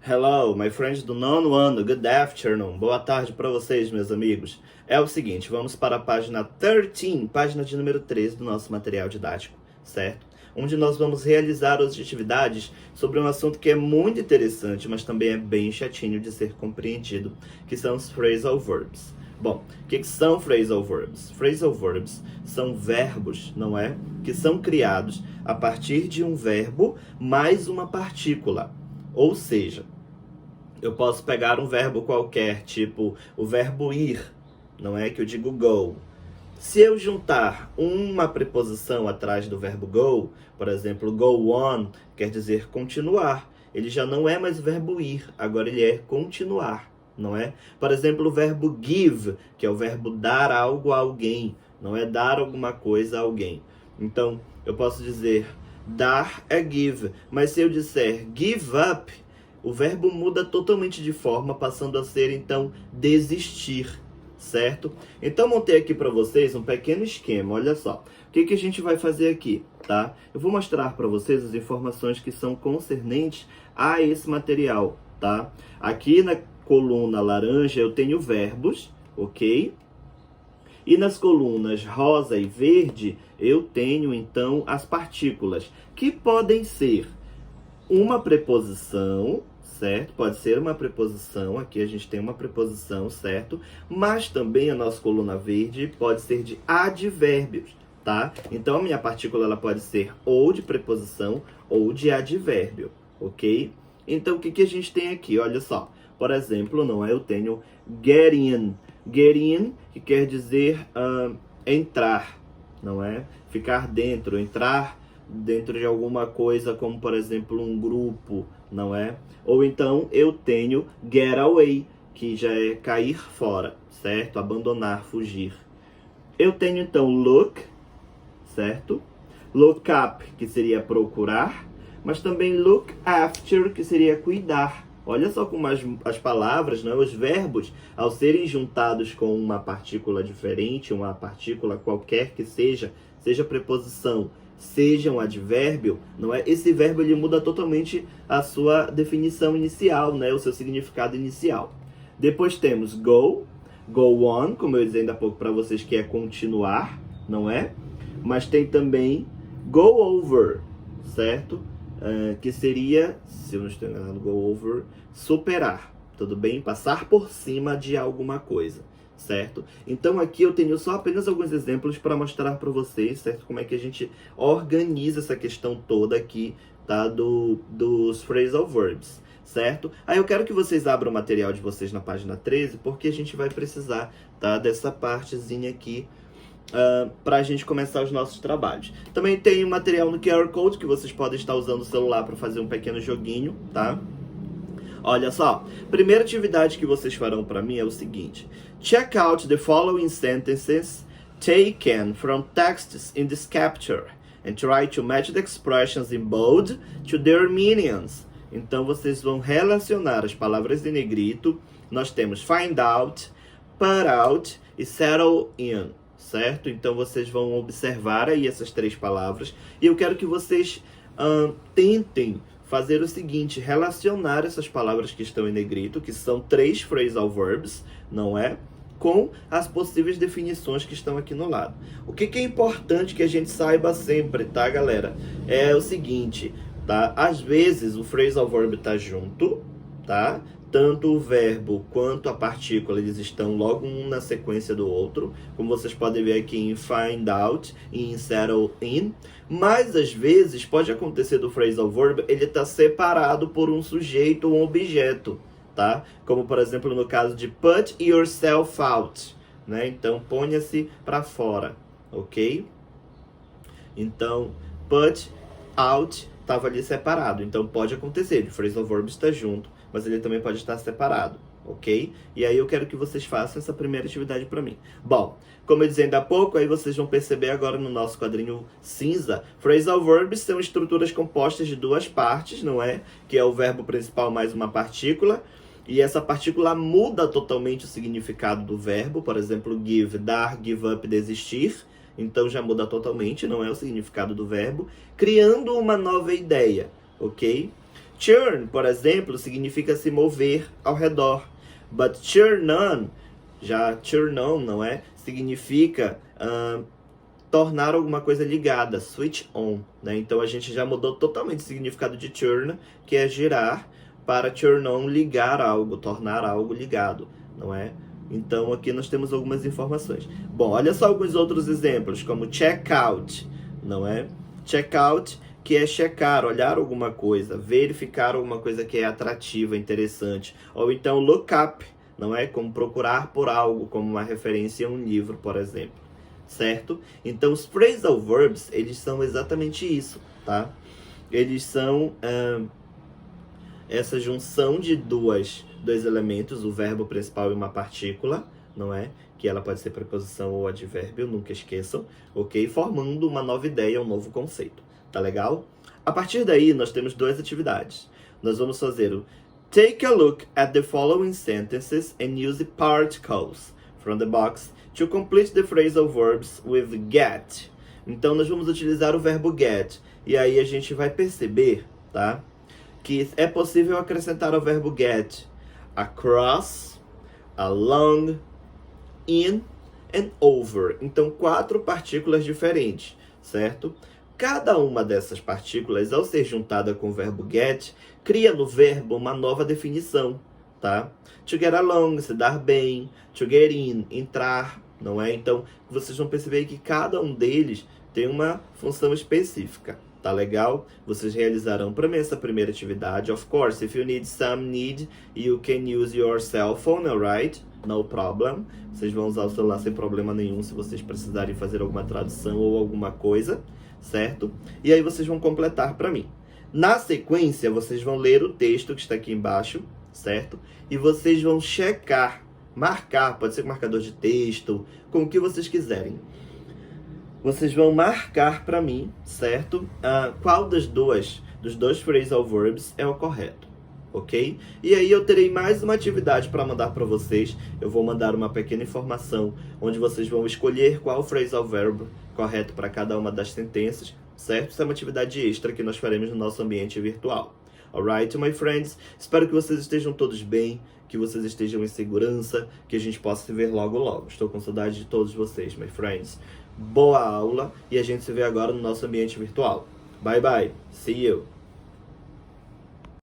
Hello, my friends do nono ano, good afternoon, boa tarde para vocês, meus amigos. É o seguinte, vamos para a página 13, página de número 13 do nosso material didático, certo? Onde nós vamos realizar as atividades sobre um assunto que é muito interessante, mas também é bem chatinho de ser compreendido, que são os phrasal verbs. Bom, o que são phrasal verbs? Phrasal verbs são verbos, não é? Que são criados a partir de um verbo mais uma partícula. Ou seja, eu posso pegar um verbo qualquer, tipo o verbo ir, não é? Que eu digo go. Se eu juntar uma preposição atrás do verbo go, por exemplo, go on, quer dizer continuar. Ele já não é mais o verbo ir, agora ele é continuar, não é? Por exemplo, o verbo give, que é o verbo dar algo a alguém, não é? Dar alguma coisa a alguém. Então, eu posso dizer dar é give, mas se eu disser give up, o verbo muda totalmente de forma, passando a ser, então, desistir, certo? Então, montei aqui para vocês um pequeno esquema, olha só. O que a gente vai fazer aqui, tá? Eu vou mostrar para vocês as informações que são concernentes a esse material, tá? Aqui na coluna laranja eu tenho verbos, ok? E nas colunas rosa e verde eu tenho, então, as partículas, que podem ser uma preposição, certo? Pode ser uma preposição, aqui a gente tem uma preposição, certo? Mas também a nossa coluna verde pode ser de advérbios, tá? Então a minha partícula ela pode ser ou de preposição ou de advérbio, ok? Então o que a gente tem aqui? Olha só, por exemplo, não é? Eu tenho get in. Get in, que quer dizer entrar, não é? Ficar dentro, entrar dentro de alguma coisa, como por exemplo um grupo, não é? Ou então eu tenho get away, que já é cair fora, certo? Abandonar, fugir. Eu tenho então look, certo? Look up, que seria procurar, mas também look after, que seria cuidar. Olha só como as palavras, né, os verbos, ao serem juntados com uma partícula diferente, uma partícula qualquer que seja preposição, seja um advérbio, não é? Esse verbo ele muda totalmente a sua definição inicial, né? O seu significado inicial. Depois temos go on, como eu disse ainda há pouco para vocês, que é continuar, não é? Mas tem também go over, certo? Que seria, se eu não estou enganado, go over, superar, tudo bem? Passar por cima de alguma coisa, certo? Então aqui eu tenho só apenas alguns exemplos para mostrar para vocês, certo? Como é que a gente organiza essa questão toda aqui, tá? Dos phrasal verbs, certo? Aí eu quero que vocês abram o material de vocês na página 13, porque a gente vai precisar, tá? Dessa partezinha aqui, para a gente começar os nossos trabalhos. Também tem um material no QR Code que vocês podem estar usando o celular para fazer um pequeno joguinho, tá? Olha só, primeira atividade que vocês farão para mim é o seguinte: check out the following sentences taken from texts in this capture and try to match the expressions in bold to their meanings. Então vocês vão relacionar as palavras em negrito. Nós temos find out, put out e settle in, certo? Então vocês vão observar aí essas três palavras e eu quero que vocês tentem fazer o seguinte: relacionar essas palavras que estão em negrito, que são três phrasal verbs, não é? Com as possíveis definições que estão aqui no lado. O que é importante que a gente saiba sempre, tá, galera? É o seguinte, tá? Às vezes o phrasal verb tá junto, tá? Tanto o verbo quanto a partícula, eles estão logo um na sequência do outro, como vocês podem ver aqui em find out e em settle in. Mas, às vezes, pode acontecer do phrasal verb, ele está separado por um sujeito ou um objeto, tá? Como, por exemplo, no caso de put yourself out, né? Então, ponha-se para fora, ok? Então, put out estava ali separado. Então, pode acontecer, o phrasal verb está junto, mas ele também pode estar separado, ok? E aí eu quero que vocês façam essa primeira atividade para mim. Bom, como eu disse ainda há pouco, aí vocês vão perceber agora no nosso quadrinho cinza, phrasal verbs são estruturas compostas de duas partes, não é? Que é o verbo principal mais uma partícula, e essa partícula muda totalmente o significado do verbo, por exemplo, give, dar, give up, desistir. Então já muda totalmente, não é o significado do verbo, criando uma nova ideia, ok? Churn, por exemplo, significa se mover ao redor. But churn on, já churn on, não é? Significa tornar alguma coisa ligada, switch on, né? Então a gente já mudou totalmente o significado de churn, que é girar, para turn on, ligar algo, tornar algo ligado, não é? Então aqui nós temos algumas informações. Bom, olha só alguns outros exemplos, como check out, não é? Check out, que é checar, olhar alguma coisa, verificar alguma coisa que é atrativa, interessante. Ou então look up, não é? Como procurar por algo, como uma referência a um livro, por exemplo. Certo? Então os phrasal verbs, eles são exatamente isso, tá? Eles são essa junção de dois elementos, o verbo principal e uma partícula, não é? Que ela pode ser preposição ou advérbio, nunca esqueçam, ok? Formando uma nova ideia, um novo conceito, tá legal? A partir daí, nós temos duas atividades. Nós vamos fazer o Take a look at the following sentences and use particles from the box to complete the phrasal verbs with get. Então, nós vamos utilizar o verbo get. E aí, a gente vai perceber, tá? Que é possível acrescentar ao verbo get across, along, in and over. Então, 4 partículas diferentes, certo? Cada uma dessas partículas, ao ser juntada com o verbo get, cria no verbo uma nova definição, tá? To get along, se dar bem. To get in, entrar, não é? Então, vocês vão perceber que cada um deles tem uma função específica, tá legal? Vocês realizarão para mim essa primeira atividade. Of course, if you need some need, you can use your cell phone, alright? No problem. Vocês vão usar o celular sem problema nenhum se vocês precisarem fazer alguma tradução ou alguma coisa, certo? E aí vocês vão completar para mim. Na sequência, vocês vão ler o texto que está aqui embaixo, certo? E vocês vão checar, marcar, pode ser com marcador de texto, com o que vocês quiserem. Vocês vão marcar para mim, certo? Qual dos dois phrasal verbs é o correto, ok? E aí eu terei mais uma atividade para mandar para vocês. Eu vou mandar uma pequena informação, onde vocês vão escolher qual phrasal verb correto para cada uma das sentenças, certo? Isso é uma atividade extra que nós faremos no nosso ambiente virtual. Alright, my friends? Espero que vocês estejam todos bem, que vocês estejam em segurança, que a gente possa se ver logo logo. Estou com saudade de todos vocês, my friends. Boa aula e a gente se vê agora no nosso ambiente virtual. Bye bye. See you.